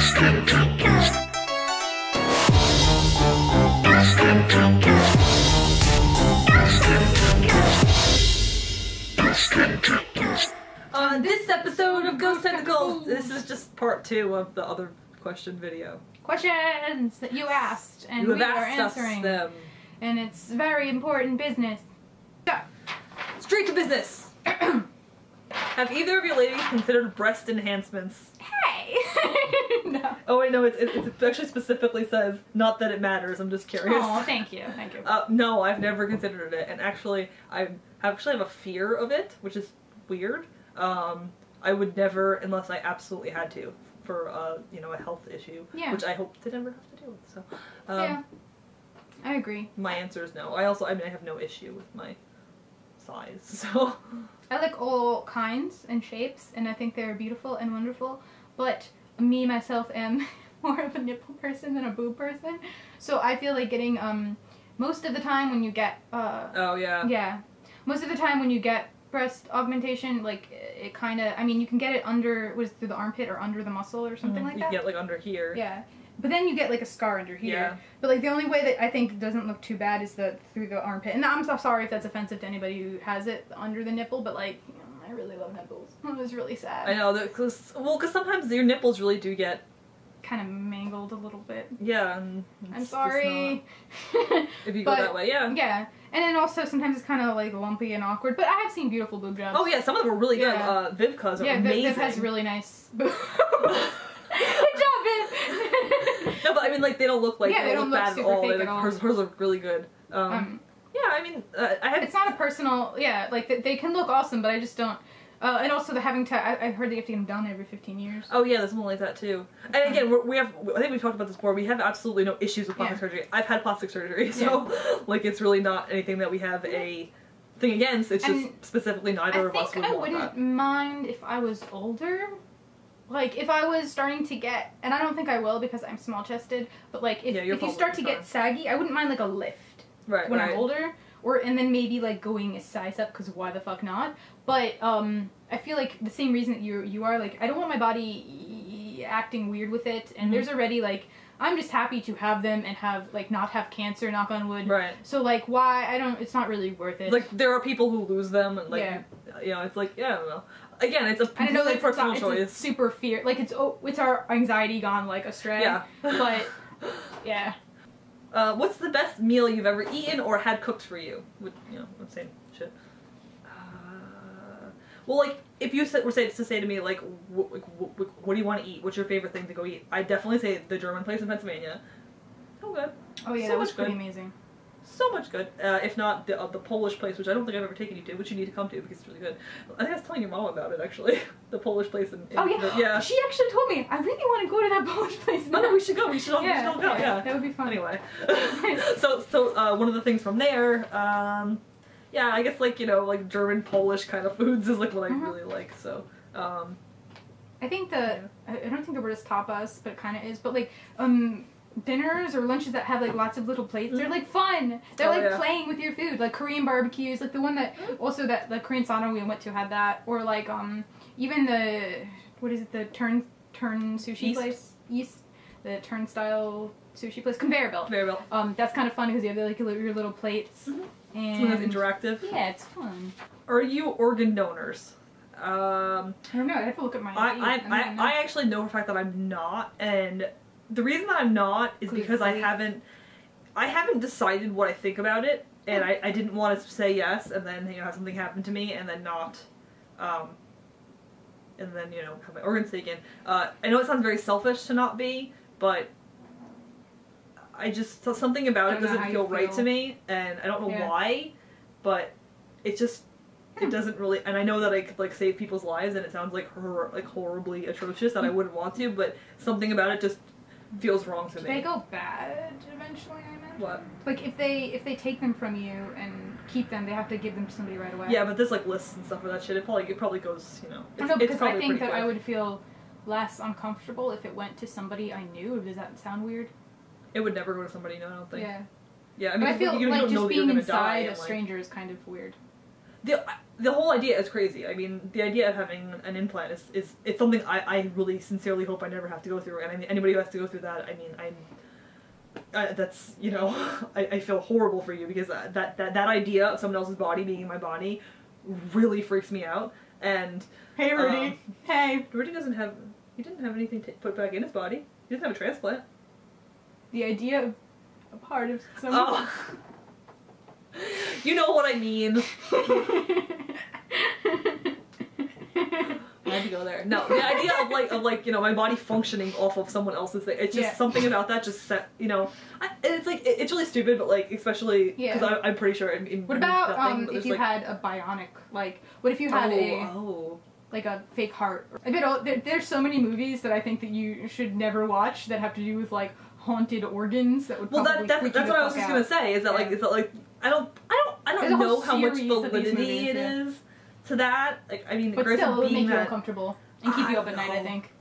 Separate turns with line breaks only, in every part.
On this episode of Ghost Tentacles, this is just part 2 of the other question video.
Questions that you asked, and
you
we are answering
them.
And it's very important business. So,
straight to business. Have either of you ladies considered breast enhancements?
Hey! No.
Oh wait, no, it actually specifically says, not that it matters, I'm just curious.
Oh, thank you, thank you.
No, I've never considered it, and actually, I have a fear of it, which is weird. I would never, unless I absolutely had to, for, you know, a health issue,
yeah.
which I hope to never have to deal with, so.
Yeah, I agree.
My answer is no. I have no issue with my size, so.
I like all kinds and shapes, and I think they're beautiful and wonderful, but me, myself, am more of a nipple person than a boob person, so I feel like getting, most of the time when you get,
oh, yeah.
Yeah. Most of the time when you get breast augmentation, like, it kind of, I mean, you can get it under, through the armpit or under the muscle or something like that?
You get, like, under here.
Yeah. But then you get, like, a scar under here.
Yeah.
But, like, the only way that I think doesn't look too bad is through the armpit. And I'm so sorry if that's offensive to anybody who has it under the nipple, but, like, I really love nipples. It was really sad.
I know, because sometimes your nipples really do get
kind of mangled a little bit.
Yeah. And
I'm sorry.
If you go that way, yeah.
Yeah. And then also sometimes it's kind of like lumpy and awkward, but I have seen beautiful boob jobs.
Oh yeah, some of them are really good. Vivka's are amazing.
Yeah, Viv has really nice boobs. Good job, Viv!
No, but I mean, like, they don't look like,
they don't look
bad at all. Hers look really good. Yeah, I mean, it's
not a personal, like, they can look awesome, but I just don't, and also I heard they have to get them done every 15 years.
Oh yeah, there's something like that too. And again, I think we've talked about this before, we have absolutely no issues with plastic surgery. I've had plastic surgery, so, like, it's really not anything that we have a thing against, it's just specifically neither of us would want that.
I wouldn't mind if I was older. Like, if I was starting to get, and I don't think I will because I'm small-chested, but, like, if you start to get saggy, I wouldn't mind, like, a lift when I'm older. And then maybe, like, going a size up, because why the fuck not? But, I feel like the same reason that you are, like, I don't want my body acting weird with it, and there's already, like, I'm just happy to have them and have, like, not have cancer, knock on wood.
Right.
So, like, it's not really worth it.
Like, there are people who lose them, and, like, you know, it's like, yeah, I don't know. Again, it's a completely personal choice.
It's a super fear. Like, it's our anxiety gone, like, astray. Yeah. But, yeah.
What's the best meal you've ever eaten or had cooked for you? You know, same shit. Well, like, if you were to say to me, like, what do you want to eat? What's your favorite thing to go eat? I'd definitely say the German place in Pennsylvania. So good.
Oh yeah, that was pretty amazing.
So much good. If not, the Polish place, which I don't think I've ever taken you to, which you need to come to because it's really good. I think I was telling your mom about it, actually. The Polish place in
oh yeah?
Yeah.
She actually told me, I really want to go to that Polish place.
Oh no, we should go. We should all go, yeah.
That would be fun.
Anyway. so one of the things from there, yeah, I guess, like, you know, like, German, Polish kind of foods is, like, what I really like, so,
I think I don't think the word is tapas, but it kind of is, but, like, dinners or lunches that have, like, lots of little plates, they're, like, fun! They're, like, playing with your food, like, Korean barbecues, like, the one that, also that, the Korean sauna we went to had that, or, like, even what is it, the turn sushi place? East? The turnstile sushi place? Conveyor belt.
Conveyor belt.
That's kind of fun because you have, like, your little plates. And
it's interactive.
Yeah, it's fun.
Are you organ donors?
I don't know. I have to look at my
ID. I actually know for a fact that I'm not, and the reason that I'm not is because I haven't decided what I think about it, and I didn't want to say yes and then, you know, have something happen to me and then not, and then, you know, have my organs taken. I know it sounds very selfish to not be, but something about it doesn't feel right to me, and I don't know why, but it just, it doesn't really, and I know that I could, like, save people's lives, and it sounds like horribly atrocious that I wouldn't want to, but something about it just feels wrong to me.
They go bad eventually, I imagine.
What?
Like, if they take them from you and keep them, they have to give them to somebody right away.
Yeah, but there's, like, lists and stuff for that shit. It probably goes, you know.
I know, because I think that I would feel less uncomfortable if it went to somebody I knew. Does that sound weird?
It would never go to somebody, no, I don't think.
Yeah.
Yeah, I mean,
but I feel like just being inside a stranger is kind of weird.
the whole idea is crazy. I mean, the idea of having an implant is it's something I really sincerely hope I never have to go through. And I mean, anybody who has to go through that, I mean, that's, you know, I feel horrible for you, because that idea of someone else's body being in my body really freaks me out. And
hey, Rudy. Hey.
Rudy didn't have anything put back in his body. He doesn't have a transplant.
The idea of a part of someone. Oh.
You know what I mean. I had to go there. No, the idea of like you know, my body functioning off of someone else's thing. It's just something about that just set, you know. And it's like it's really stupid, but like especially because I'm pretty sure.
What about if you had a bionic? Like, what if you had like a fake heart? There's so many movies that I think that you should never watch that have to do with like haunted organs that would probably
that's what I was just gonna say. Is that like I don't know how much validity it is to that. Like, I mean,
but still, it would make you uncomfortable and keep you up at night, I think.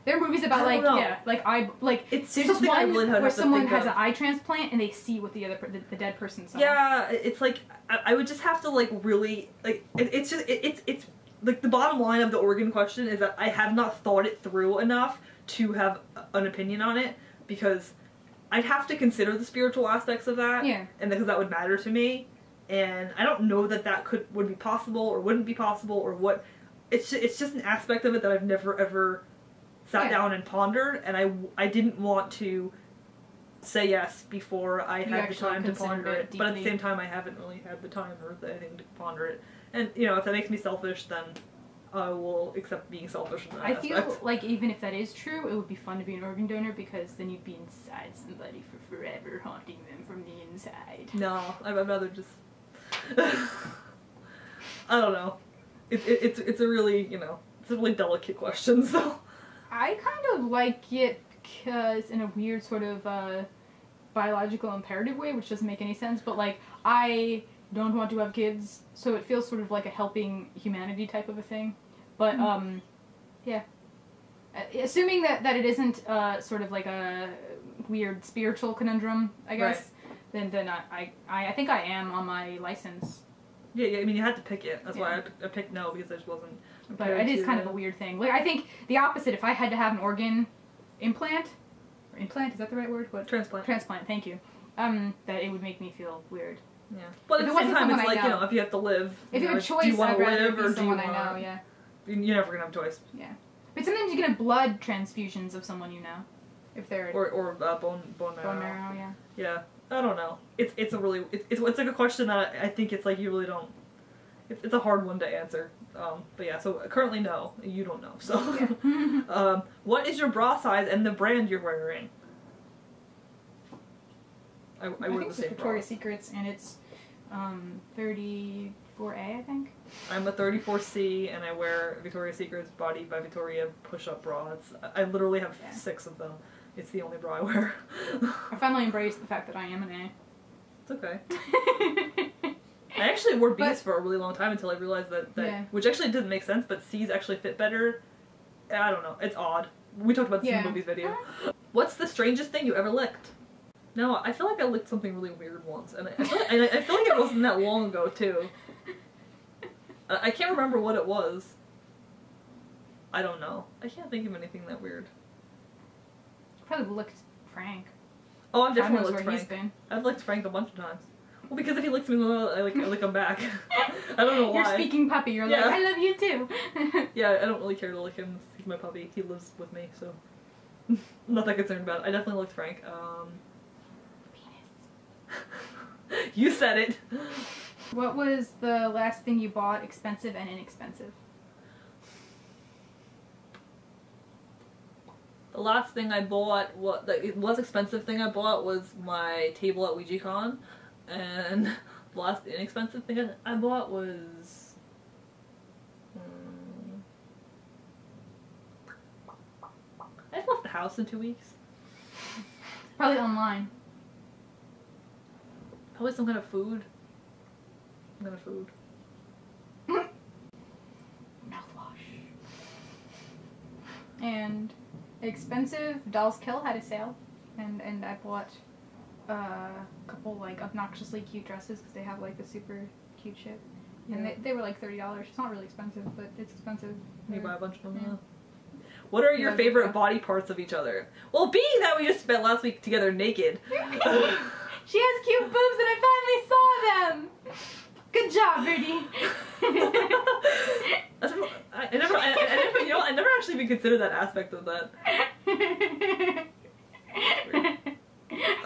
There are movies about it's there's just one where someone has an eye transplant and they see what the dead person saw.
Yeah, it's like I would just have to like really like it's like the bottom line of the organ question is that I have not thought it through enough to have an opinion on it, because I'd have to consider the spiritual aspects of that, and because that would matter to me, and I don't know that would be possible or wouldn't be possible or what. It's just an aspect of it that I've never ever sat down and pondered, and I didn't want to say yes before I had the time to ponder it, but at the same time I haven't really had the time or anything to ponder it, and you know, if that makes me selfish, then I will accept being selfish in that aspect.
Feel like even if that is true, it would be fun to be an organ donor, because then you'd be inside somebody for forever, haunting them from the inside.
No, I'd rather just... I don't know. It's a really, you know, it's a really delicate question, so...
I kind of like it because, in a weird sort of biological imperative way, which doesn't make any sense, but like, I don't want to have kids, so it feels sort of like a helping humanity type of a thing. But yeah, assuming that it isn't sort of like a weird spiritual conundrum, I guess, then I think I am on my license.
Yeah, I mean, you had to pick it. That's why I picked no, because I just wasn't.
But it is kind of a weird thing. Like, I think the opposite. If I had to have an organ implant, is that the right word? What?
Transplant.
Transplant. Thank you. That it would make me feel weird.
Yeah. But at the same time, it's like, you know, if you have to live,
if you have a choice,
do you want to live
or do you want... I know, yeah.
You're never gonna have a choice.
Yeah. But sometimes you can have blood transfusions of someone you know, if they're
or bone marrow.
Bone marrow, yeah.
Yeah. I don't know. It's a really it's like a question that I think it's like you really don't. It's a hard one to answer. But yeah. So currently, no. You don't know. So, yeah. What is your bra size and the brand you're wearing? I wear the same bra.
Victoria's Secrets, and it's 34A, I think.
I'm a 34C, and I wear Victoria's Secret's Body by Victoria push-up bra. I literally have 6 of them. It's the only bra I wear.
I finally embraced the fact that I am an A.
It's okay. I actually wore B's for a really long time until I realized that which actually didn't make sense, but C's actually fit better. I don't know. It's odd. We talked about this in the movies video. What's the strangest thing you ever licked? No, I feel like I licked something really weird once, and I feel like it wasn't that long ago, too. I can't remember what it was. I don't know. I can't think of anything that weird.
You probably licked Frank.
Oh, I've definitely licked Frank. I've licked Frank a bunch of times. Well, because if he licks me, I lick him back. I don't know why.
You're speaking puppy. You're like, I love you too.
Yeah, I don't really care to lick him. He's my puppy. He lives with me, so I'm not that concerned about it. I definitely licked Frank. Penis. You said it.
What was the last thing you bought, expensive and inexpensive?
The last thing I bought, the most expensive thing I bought was my table at WouijaCon, and the last inexpensive thing I bought was I've left the house in 2 weeks.
Probably online.
Probably some kind of food.
Mouthwash. And expensive, Dolls Kill had a sale, and I bought a couple like obnoxiously cute dresses because they have like the super cute shit. And they were like $30. It's not really expensive, but it's expensive.
You buy a bunch of them. Yeah. What are your favorite body parts of each other? Well, being that we just spent last week together naked.
She has cute boobs and I finally saw them! Good job, Rudy.
I never actually even considered that aspect of that.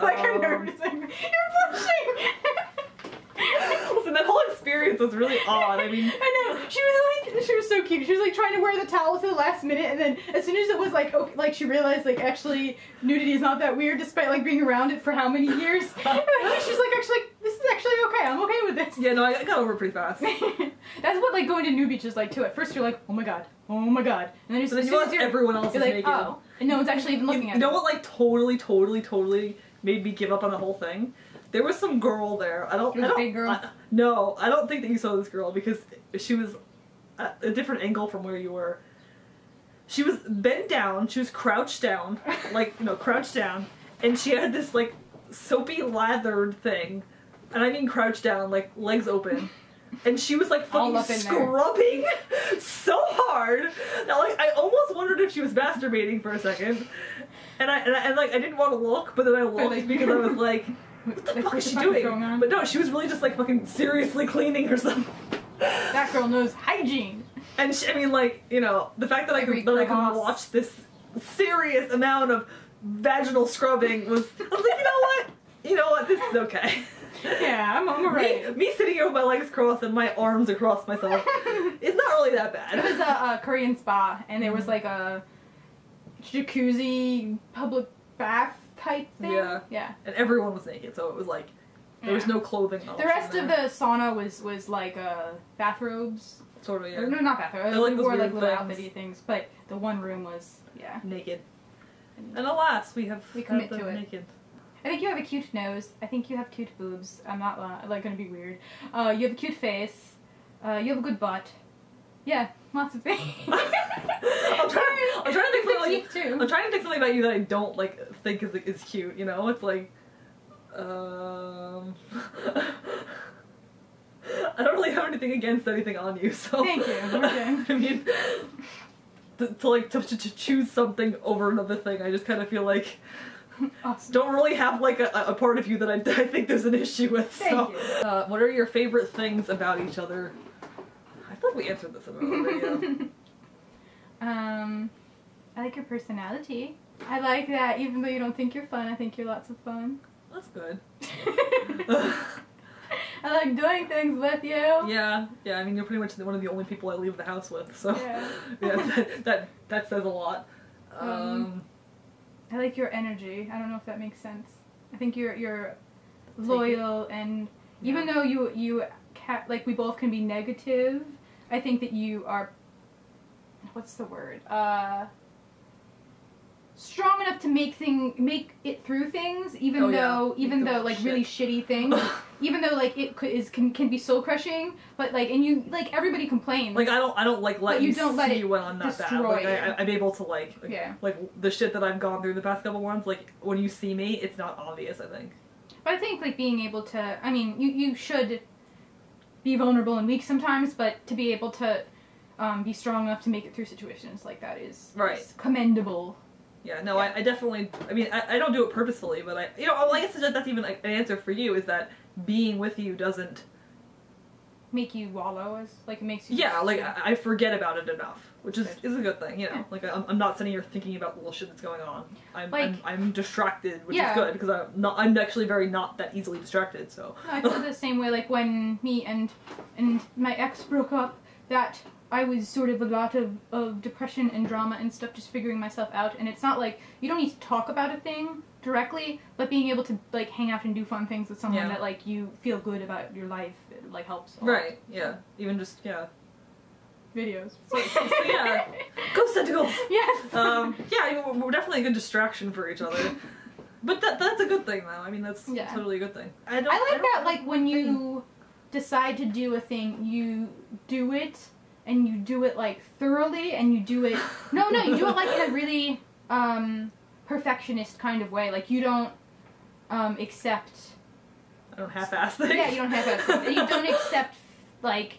Like her nervous. You're blushing!
Listen, that whole experience was really odd. I mean,
I know. She was so cute. She was like trying to wear the towel to the last minute, and then as soon as it was like, okay, like she realized like actually nudity is not that weird, despite like being around it for how many years. She's like, actually, this is actually okay. I'm okay with this.
Yeah, no, I got over it pretty fast.
That's what like going to new beach is like too. At first you're like, oh my god, and then you
realize everyone else is
like,
naked.
Oh, and no one's actually even looking at
you. You know what? Like totally made me give up on the whole thing. There was some girl there.
Big girl?
No, I don't think that you saw this girl because she was at a different angle from where you were. She was bent down. She was crouched down, like crouched down, and she had this like soapy lathered thing, and I mean crouched down, like legs open, and she was like fucking scrubbing so hard that like I almost wondered if she was masturbating for a second, and I didn't want to look, but then I looked because I was like. What the fuck is she doing? But no, she was really just like fucking seriously cleaning herself.
That girl knows hygiene.
And she, I mean, like, the fact that I could watch this serious amount of vaginal scrubbing was, I was like, you know what, this is okay.
Yeah, I'm alright.
Me sitting here with my legs crossed and my arms across myself, it's not really that bad.
It was a Korean spa, and there was like a jacuzzi public bath type thing. Yeah. And everyone was naked, so it was like there was no clothing. The rest of the sauna was like bathrobes.
Sort of, yeah.
Or, no, not bathrobes.
Like
we wore like little outfitty things, but the one room was
naked. And alas, we
commit to it.
Naked.
I think you have a cute nose. I think you have cute boobs. I'm not like gonna be weird. You have a cute face. You have a good butt. Yeah, lots of things.
I'm trying to think something about you that I don't think is cute. It's like, I don't really have anything against anything on you. So
thank you. Okay.
I mean, to choose something over another thing, I just kind of feel like. Awesome. Don't really have like a part of you that I think there's an issue with.
Thank you.
What are your favorite things about each other? I feel like we answered this already.
I like your personality. I like that even though you don't think you're fun, I think you're lots of fun.
That's good.
I like doing things with you.
Yeah. I mean, you're pretty much one of the only people I leave the house with, so yeah, that says a lot.
I like your energy. I don't know if that makes sense. I think you're loyal, and even though you like we both can be negative, I think that you are, what's the word? Strong enough to make it through things, even though like shit. Really shitty things, even though like it can be soul crushing, but like and you like everybody complains.
Like I don't like let you don't see when I'm not bad. Like I'm able to like the shit that I've gone through the past couple months. Like when you see me, it's not obvious. I think.
But I think like being able to, I mean, you should be vulnerable and weak sometimes, but to be able to be strong enough to make it through situations like that is commendable.
Yeah, no, I definitely, I mean, I don't do it purposefully, but I guess that's even an answer for you, is that being with you doesn't
make you wallow, it makes you...
Yeah, I forget about it enough, which is a good thing, Like, I'm not sitting here thinking about the little shit that's going on. I'm distracted, which is good, because I'm actually very not that easily distracted, so...
No, I feel the same way, like, when me and my ex broke up, that... I was sort of a lot of depression and drama and stuff, just figuring myself out, and it's not like, you don't need to talk about a thing directly, but being able to, like, hang out and do fun things with someone that, like, you feel good about your life, it, like, helps a lot.
Right, yeah. Even just,
Videos.
So yeah. Ghost Tentacles!
Yes!
Yeah, we're definitely a good distraction for each other. But that's a good thing, though. I mean, that's totally a good thing. I like
that, like, when you decide to do a thing, you do it, and you do it, like, thoroughly, and you do it... No, you do it, like, in a really, perfectionist kind of way. Like, you don't, accept...
I don't half-ass things.
Yeah, you don't half-ass things. And you don't accept like,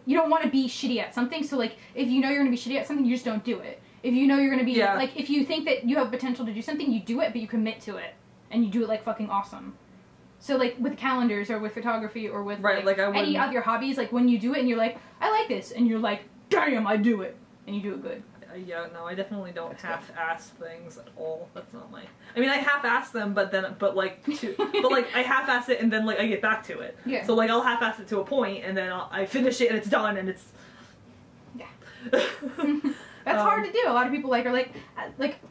you don't want to be shitty at something, so, like, if you know you're going to be shitty at something, you just don't do it. If you know you're going to be, like, if you think that you have potential to do something, you do it, but you commit to it. And you do it, like, fucking awesome. So, like, with calendars, or with photography, or with, any of your hobbies, like, when you do it, and you're like, I like this, and you're like, damn, I do it. And you do it good.
Yeah, no, I definitely don't half-ass things at all. That's not my... I mean, I half-ass them, but like, I half-ass it, and then, like, I get back to it.
Yeah.
So, like, I'll half-ass it to a point, and then I finish it, and it's done, and it's...
Yeah. That's hard to do. A lot of people, like, are like,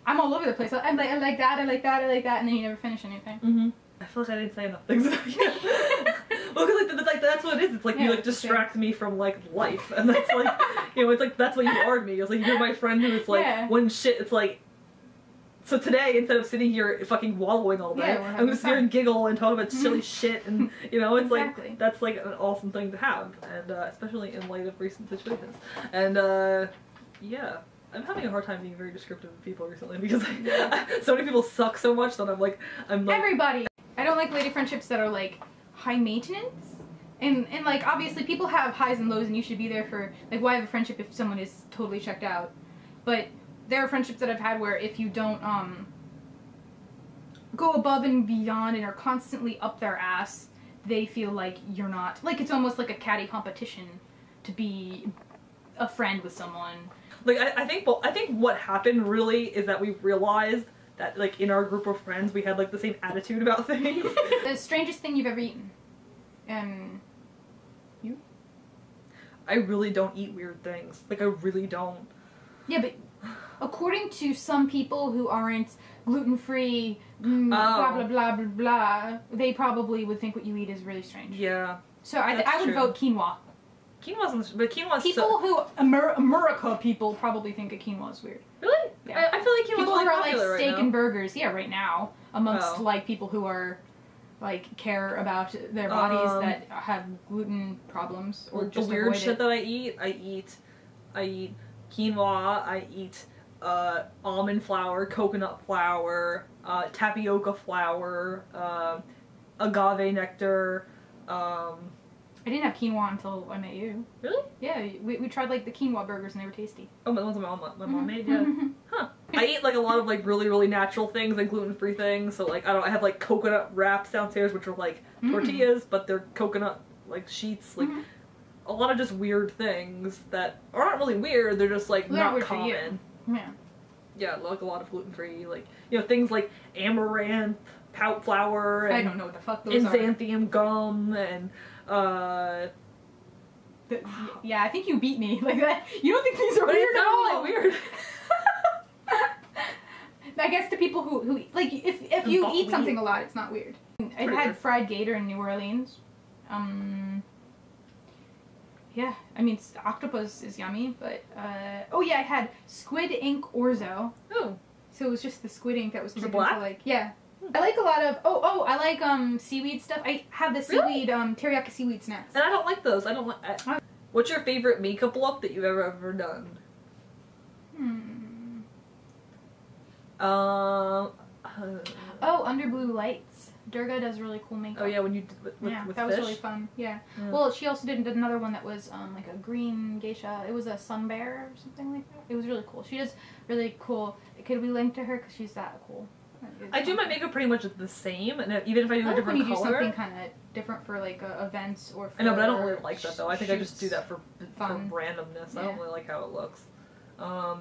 I'm all over the place. I'm like, I like that, and then you never finish anything.
Mm-hmm. I feel like I didn't say enough things about you. Well, because like that's what it is. It's like you like distract me from like life, and that's like it's like that's what you are to me. It's like you're my friend who is like when shit. It's like so today instead of sitting here fucking wallowing all day, I'm gonna sit here and giggle and talk about silly shit, and it's like that's like an awesome thing to have, and especially in light of recent situations, and yeah. I'm having a hard time being very descriptive of people recently because so many people suck so much that I'm like
everybody. I don't like lady friendships that are like high maintenance, and like obviously people have highs and lows, and you should be there for like why have a friendship if someone is totally checked out, but there are friendships that I've had where if you don't go above and beyond and are constantly up their ass, they feel like you're not, like it's almost like a catty competition to be a friend with someone.
Like I think what happened really is that we realized that like in our group of friends we had like the same attitude about things.
The strangest thing you've ever eaten. You?
I really don't eat weird things. Like I really don't.
Yeah, but according to some people who aren't gluten-free, blah blah blah blah blah, they probably would think what you eat is really strange.
Yeah.
So I would vote quinoa.
But quinoa's
people who America people probably think a quinoa is weird.
Really?
Yeah.
I feel like quinoa's
people
really
who are
popular
like steak
right
and burgers. Yeah, right now amongst like people who are like care about their bodies that have gluten problems or just
the weird shit that I eat quinoa. I eat almond flour, coconut flour, tapioca flour, agave nectar.
I didn't have quinoa until I met you.
Really?
Yeah, we tried like the quinoa burgers and they were tasty.
Oh, the ones my mom made, yeah. Huh. I eat like a lot of like really natural things, like gluten-free things. So like I have like coconut wraps downstairs, which are like tortillas, but they're coconut like sheets. Like a lot of just weird things that aren't really weird. They're just like not common.
Yeah.
Yeah, like a lot of gluten-free, like things like amaranth, pout flour. And
I don't know what the fuck those are.
Xanthium gum and.
Yeah, I think you beat me like that. You don't think these are weird at all?
Really weird.
I guess to people who like if you eat something a lot, it's not weird. I've had fried gator in New Orleans. Yeah, I mean octopus is yummy, but oh yeah, I had squid ink orzo.
Oh.
So it was just the squid ink that was turned into
black?
like yeah. I like a lot of I like seaweed stuff. I have the seaweed teriyaki seaweed snacks.
And I don't like those. I don't like. What's your favorite makeup look that you've ever done?
Oh, Under Blue Lights. Durga does really cool makeup.
Oh yeah, when you did with
that
fish?
was really fun. Yeah. Well, she also did another one that was like a green geisha. It was a sun bear or something like that. It was really cool. She does really cool. Could we link to her because she's that cool?
I do my makeup pretty much the same, and even if I do a different color.
You do something kind of different for like events or. For
I know, but I don't really like that though. I think I just do that for randomness.
Yeah.
I don't really like how it looks. I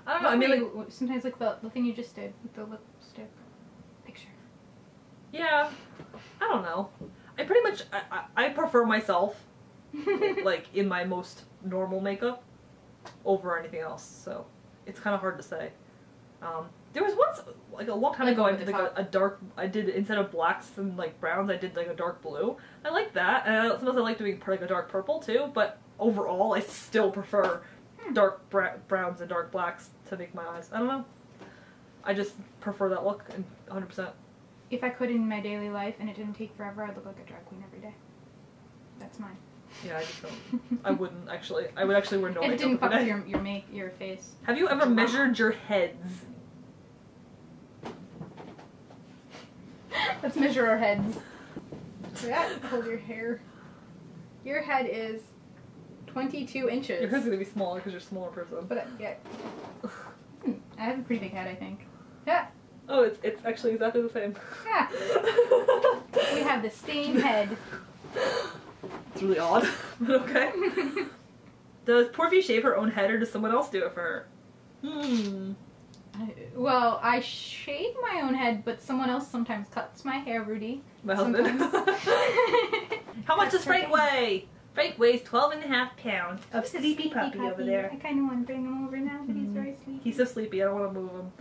don't know. I mean, like
sometimes like the thing you just did with the lipstick picture.
Yeah, I don't know. I pretty much I prefer myself like in my most normal makeup over anything else. So it's kind of hard to say. There was once, like a long time ago, I did like a dark, instead of blacks and like browns, I did like a dark blue. I like that, and sometimes I like doing like a dark purple too, but overall I still prefer dark browns and dark blacks to make my eyes. I don't know. I just prefer that look, and 100%.
If I could in my daily life and it didn't take forever, I'd look like a drag queen every day. That's mine.
Yeah, I just don't. I wouldn't actually. I would actually wear no makeup.
It didn't fuck with your face.
Have you ever measured your heads?
Let's measure our heads. Yeah, hold your hair. Your head is 22 inches.
Your head's gonna be smaller because you're a smaller person.
But yeah. I have a pretty big head, I think. Yeah.
Oh, it's actually exactly the same.
Yeah. We have the same head.
It's really odd, but okay. Does Porfy shave her own head, or does someone else do it for her?
Well, I shave my own head, but someone else sometimes cuts my hair, Rudy.
My husband. How much does Frank weigh? Frank weighs 12.5 pounds. Of sleepy puppy over there.
I kind of want to bring him over now, but he's very sleepy.
He's so sleepy, I don't want to move him.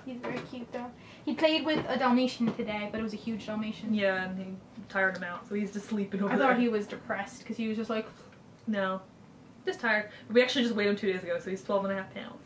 He's very cute, though. He played with a Dalmatian today, but it was a huge Dalmatian.
Yeah, and he tired him out, so he's just sleeping over there.
I thought he was depressed, because he was just like...
No. Just tired. We actually just weighed him 2 days ago, so he's 12.5 pounds.